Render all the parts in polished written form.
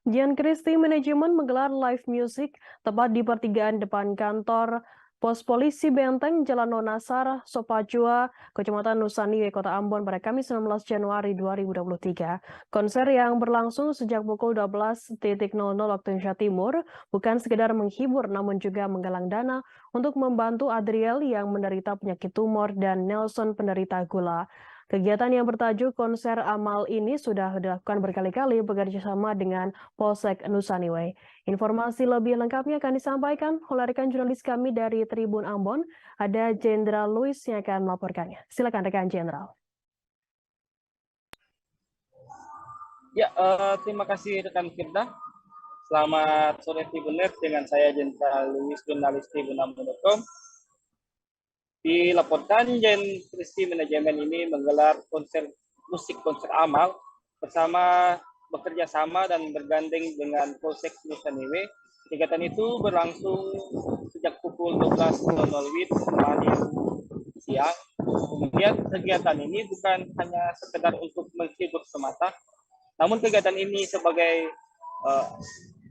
Gian Christie Manajemen menggelar live music tepat di pertigaan depan kantor Pos Polisi Benteng, Jalan Nonasar, Sopajua, Kecamatan Nusaniwe, Kota Ambon pada Kamis 19 Januari 2023. Konser yang berlangsung sejak pukul 12.00 waktu Indonesia Timur bukan sekedar menghibur namun juga menggalang dana untuk membantu Adriel yang menderita penyakit tumor dan Nelson penderita gula. Kegiatan yang bertajuk Konser Amal ini sudah dilakukan berkali-kali bekerja sama dengan Polsek Nusaniwe. Informasi lebih lengkapnya akan disampaikan oleh rekan jurnalis kami dari Tribun Ambon, ada Jenderal Louis yang akan melaporkannya. Silakan rekan Jenderal. Ya, terima kasih rekan Firda. Selamat sore Tribunet dengan saya Jenderal Louis, jurnalis tribunambon.com. Dilaporkan Jen Christie Manajemen ini menggelar konser amal bekerja sama dan bergandeng dengan Polsek Nusaniwe. Kegiatan itu berlangsung sejak pukul 12.00 siang. Kemudian kegiatan ini bukan hanya sekedar untuk menghibur semata, namun kegiatan ini sebagai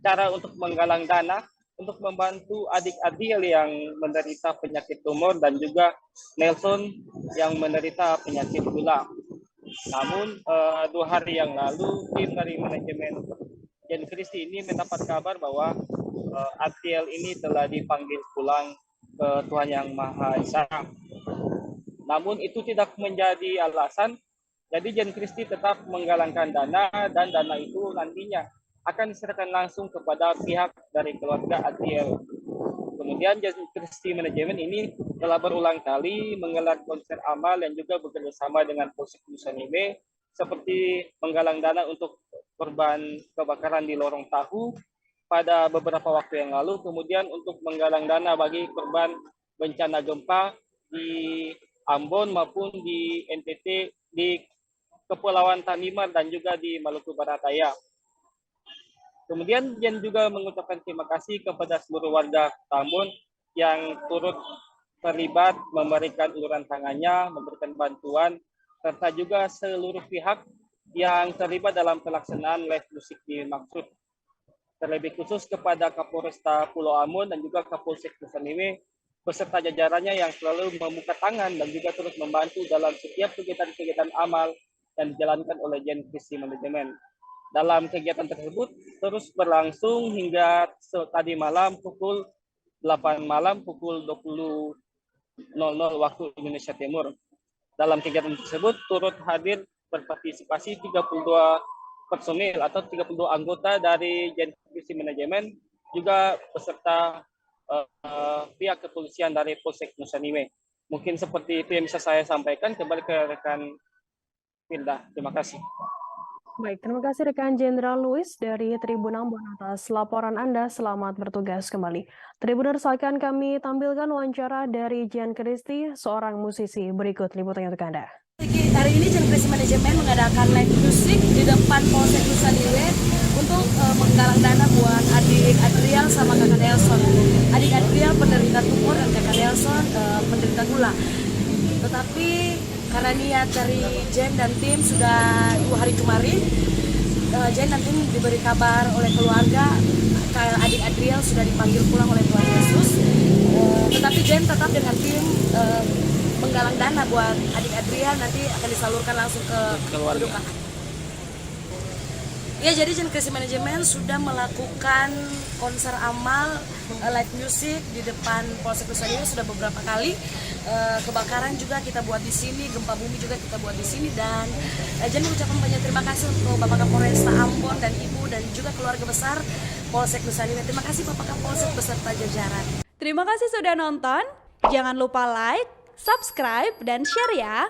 cara untuk menggalang dana untuk membantu adik-adik yang menderita penyakit tumor dan juga Nelson yang menderita penyakit gula. Namun 2 hari yang lalu tim dari manajemen Jen Christie ini mendapat kabar bahwa Adriel ini telah dipanggil pulang ke Tuhan Yang Maha Esa. Namun itu tidak menjadi alasan, jadi Jen Christie tetap menggalangkan dana dan dana itu nantinya akan diserahkan langsung kepada pihak dari keluarga Adriel. Kemudian Jen Christie Manajemen ini telah berulang kali menggelar konser amal dan juga bekerja sama dengan Polsek Nusaniwe seperti menggalang dana untuk korban kebakaran di Lorong Tahu pada beberapa waktu yang lalu, kemudian untuk menggalang dana bagi korban bencana gempa di Ambon maupun di NTT, di Kepulauan Tanimar dan juga di Maluku Barat Daya. Kemudian Jen juga mengucapkan terima kasih kepada seluruh warga Ambon yang turut terlibat memberikan uluran tangannya, memberikan bantuan, serta juga seluruh pihak yang terlibat dalam pelaksanaan live musik dimaksud. Terlebih khusus kepada Kapolresta Pulau Ambon dan juga Kapolsek Nusaniwe beserta jajarannya yang selalu membuka tangan dan juga terus membantu dalam setiap kegiatan-kegiatan amal yang dijalankan oleh Jen Christie Manajemen. Dalam kegiatan tersebut terus berlangsung hingga tadi malam pukul 8 malam pukul 20.00 waktu Indonesia Timur. Dalam kegiatan tersebut turut hadir berpartisipasi 32 personil atau 32 anggota dari Jen Christie Manajemen juga beserta pihak kepolisian dari Polsek Nusaniwe. Mungkin seperti itu yang bisa saya sampaikan. Kembali ke rekan Firda. Terima kasih. Baik, terima kasih rekan Jenderal Louis dari Tribun Ambon atas laporan Anda. Selamat bertugas kembali. Tribuners, akan kami tampilkan wawancara dari Gian Christie, seorang musisi. Berikut liputannya untuk Anda. Hari ini Jen Christie Manajemen mengadakan live music di depan Polsek Nusaniwe untuk menggalang dana buat adik Adriel sama kakak Nelson. Adik Adriel penderita tumor dan kakak Nelson penderita gula. Tetapi karena niat dari Jen dan tim sudah 2 hari kemarin, Jen dan tim diberi kabar oleh keluarga adik Adriel sudah dipanggil pulang oleh Tuhan Yesus. Tetapi Jen tetap dengan tim menggalang dana buat adik Adriel, nanti akan disalurkan langsung ke keluarga. Ya, jadi Jen Christie Manajemen sudah melakukan konser amal live music di depan Polsek Nusaniwe sudah beberapa kali. Kebakaran juga kita buat di sini, gempa bumi juga kita buat di sini, dan Jen mengucapkan banyak terima kasih untuk Bapak Kapolresta Ambon dan Ibu dan juga keluarga besar Polsek Nusaniwe. Terima kasih Bapak Kapolsek beserta jajaran. Terima kasih sudah nonton. Jangan lupa like, subscribe, dan share ya.